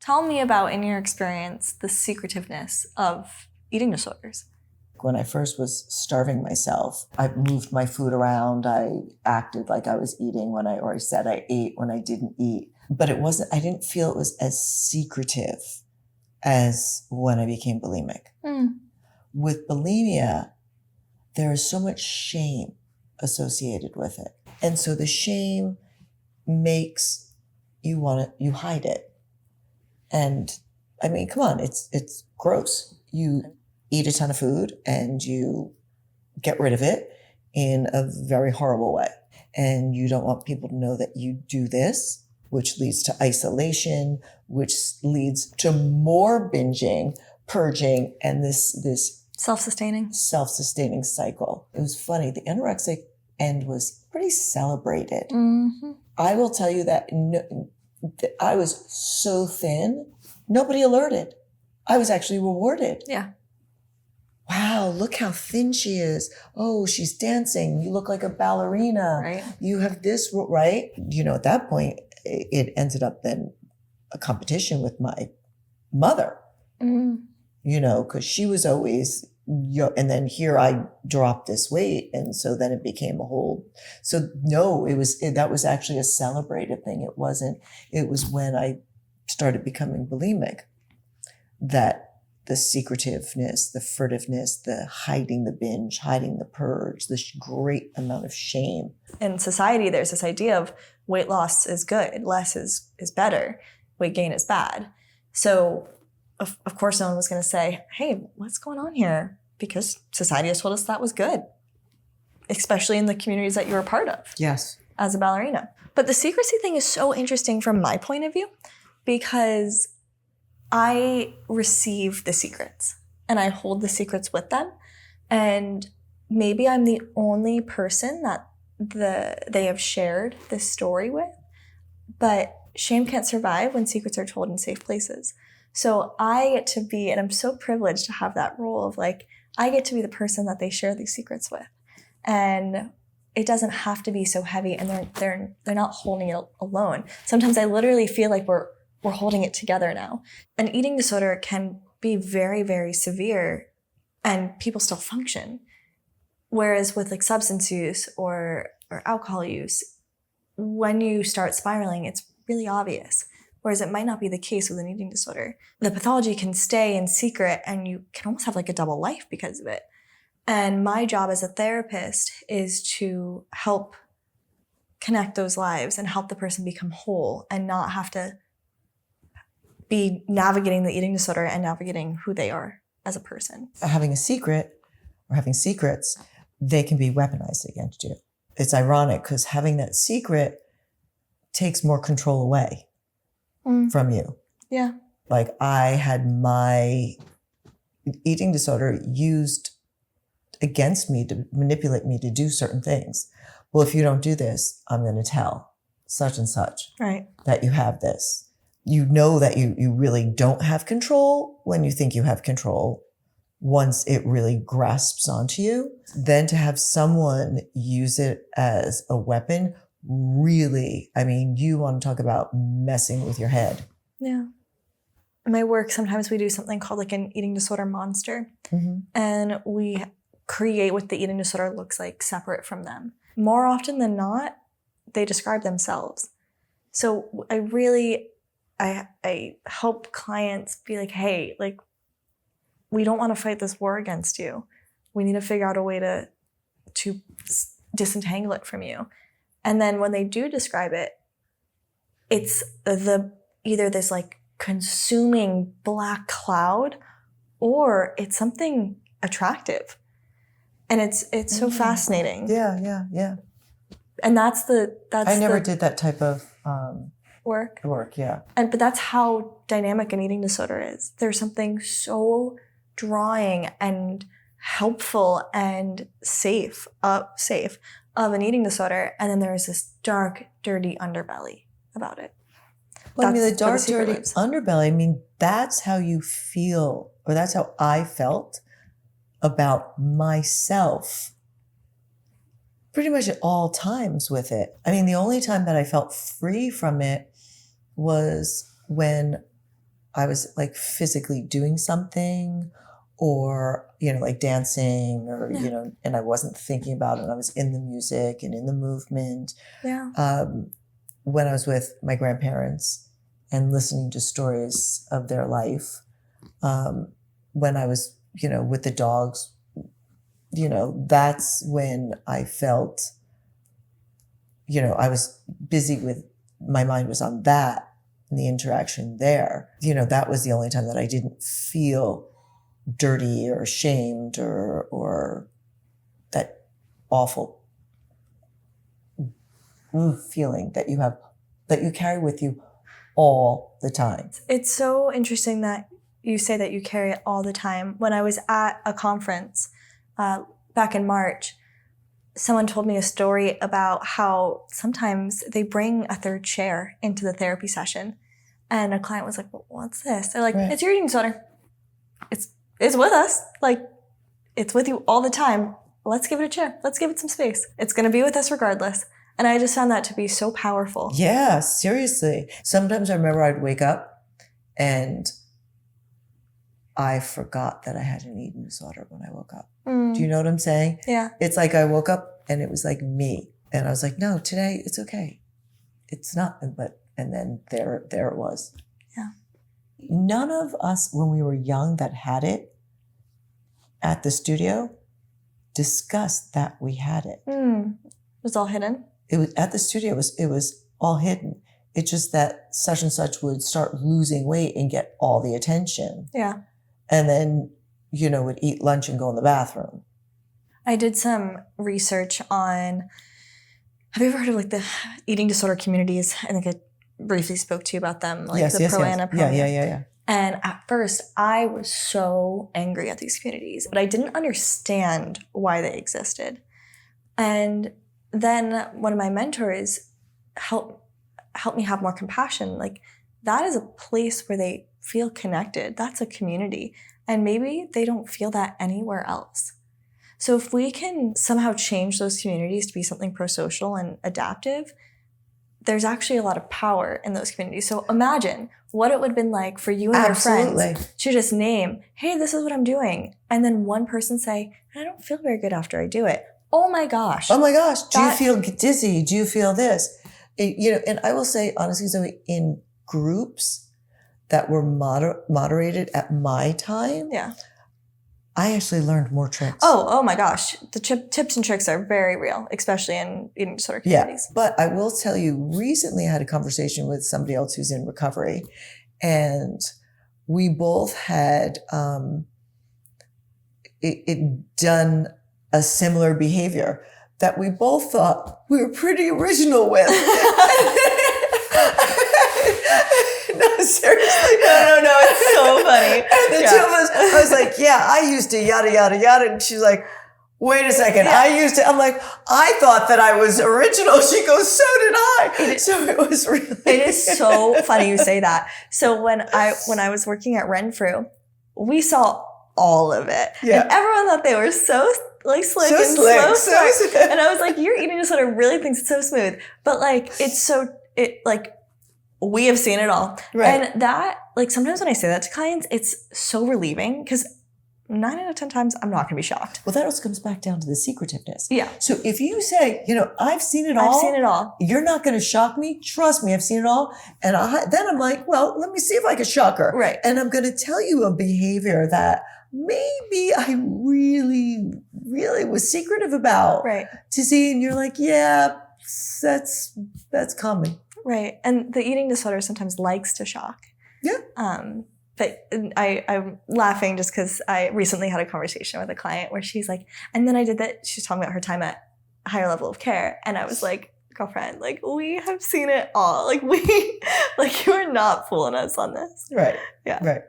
Tell me about, in your experience, the secretiveness of eating disorders. When I first was starving myself, I moved my food around. I acted like I was eating or I said I ate when I didn't eat. But I didn't feel it was as secretive as when I became bulimic. With bulimia, there is so much shame associated with it. And so the shame makes you hide it. And I mean, come on, it's gross. You eat a ton of food and you get rid of it in a very horrible way. And you don't want people to know that you do this, which leads to isolation, which leads to more binging, purging, and this self-sustaining cycle. It was funny. The anorexic end was pretty celebrated. Mm-hmm. I will tell you that I was so thin, nobody alerted. I was actually rewarded. Yeah. Wow, look how thin she is. Oh, she's dancing. You look like a ballerina. Right. You have this, right? At that point, it ended up then a competition with my mother, because she was always, and then here I dropped this weight. And so then it became a whole, so no, that was actually a celebrated thing. It was when I started becoming bulimic that the secretiveness, the furtiveness, the hiding the binge, hiding the purge, this great amount of shame. In society, there's this idea of weight loss is good, less is better, weight gain is bad. So of course no one was going to say, hey, what's going on here? Because society has told us that was good, especially in the communities that you were part of. Yes. As a ballerina. But the secrecy thing is so interesting from my point of view because I receive the secrets and I hold the secrets with them. And maybe I'm the only person that they have shared this story with, but shame can't survive when secrets are told in safe places. So I get to be, and I'm so privileged to have that role of I get to be the person that they share these secrets with. And it doesn't have to be so heavy and they're not holding it alone. Sometimes I literally feel like we're holding it together now. An eating disorder can be very, very severe and people still function. Whereas with substance use or alcohol use, when you start spiraling, it's really obvious. Whereas it might not be the case with an eating disorder. The pathology can stay in secret and you can almost have a double life because of it. And my job as a therapist is to help connect those lives and help the person become whole and not have to be navigating the eating disorder and navigating who they are as a person. Having a secret or having secrets, they can be weaponized against you. It's ironic because having that secret takes more control away from you. Yeah. I had my eating disorder used against me to manipulate me to do certain things. Well, if you don't do this, I'm going to tell such and such that you have this. You know that you really don't have control when you think you have control once it really grasps onto you. Then to have someone use it as a weapon, really, you want to talk about messing with your head. Yeah. In my work, sometimes we do something called an eating disorder monster. Mm-hmm. And we create what the eating disorder looks like separate from them. More often than not, they describe themselves. So I help clients be hey, we don't want to fight this war against you. We need to figure out a way to disentangle it from you. And then when they do describe it, it's either this consuming black cloud or it's something attractive. And it's so fascinating. Yeah. And that's I never did that type of work, yeah. But that's how dynamic an eating disorder is. There's something so drawing and helpful and safe of an eating disorder, and then there's this dark, dirty underbelly about it. Well, the dark, dirty underbelly, that's how you feel, or that's how I felt about myself pretty much at all times with it. The only time that I felt free from it was when I was like physically doing something or, like dancing or, and I wasn't thinking about it. I was in the music and in the movement. Yeah. When I was with my grandparents and listening to stories of their life, when I was, with the dogs, that's when I felt, I was busy with, my mind was on that and the interaction there. That was the only time that I didn't feel dirty or ashamed or that awful feeling that you carry with you all the time. It's so interesting that you say that you carry it all the time. When I was at a conference back in March, someone told me a story about how sometimes they bring a third chair into the therapy session. And a client was like, well, what's this? They're like, It's your eating disorder. It's with us. Like, it's with you all the time. Let's give it a chair. Let's give it some space. It's going to be with us regardless. And I just found that to be so powerful. Yeah, seriously. Sometimes I remember I'd wake up and I forgot that I had an eating disorder when I woke up. Do you know what I'm saying? Yeah. It's like I woke up and it was like me. And I was like, no, today it's okay. It's not. And then there it was. Yeah. None of us, when we were young that had it at the studio, discussed that we had it. It was all hidden? It was at the studio. It was all hidden. It's just that such and such would start losing weight and get all the attention. Yeah. And then, would eat lunch and go in the bathroom. I did some research on, have you ever heard of like the eating disorder communities? I think I briefly spoke to you about them, like yes, the yes, pro-ana, yes. Yeah. And at first, I was so angry at these communities, but I didn't understand why they existed. And then one of my mentors helped me have more compassion. Like, that is a place where they feel connected. That's a community. And maybe they don't feel that anywhere else. So if we can somehow change those communities to be something pro-social and adaptive, there's actually a lot of power in those communities. So imagine what it would have been like for you and your friends to just name, hey, this is what I'm doing. And then one person say, I don't feel very good after I do it. Oh my gosh. Do you feel dizzy? Do you feel this? And I will say, honestly, Zoe, in groups that were moderated at my time, I actually learned more tricks. Oh my gosh. The tips and tricks are very real, especially in eating disorder communities. Yeah, but I will tell you, recently I had a conversation with somebody else who's in recovery, and we both had done a similar behavior that we both thought we were pretty original with. No, seriously. No, it's so funny. And the two of us, I was like, yeah, I used to yada, yada, yada. And she's like, wait a second. Yeah. I'm like, I thought that I was original. She goes, so did I. So it was really. It is so funny you say that. So when I was working at Renfrew, we saw all of it. Yeah. And everyone thought they were so like slick so and slick, slow. so and I was like, your eating disorder really thinks it's so smooth. But like, we have seen it all. Right. And that, like, sometimes when I say that to clients, it's so relieving because 9 out of 10 times I'm not going to be shocked. Well, that also comes back down to the secretiveness. Yeah. So if you say, I've seen it all. I've seen it all. You're not going to shock me. Trust me, I've seen it all. And then I'm like, well, let me see if I can shock her. Right. And I'm going to tell you a behavior that maybe I really, really was secretive about. Right. To see, and you're like, yeah, that's common. Right. And the eating disorder sometimes likes to shock. Yeah. But I'm laughing just because I recently had a conversation with a client where she's like, and then I did that. She's talking about her time at a higher level of care. And I was like, girlfriend, like, we have seen it all. Like, you are not fooling us on this. Right. Yeah. Right.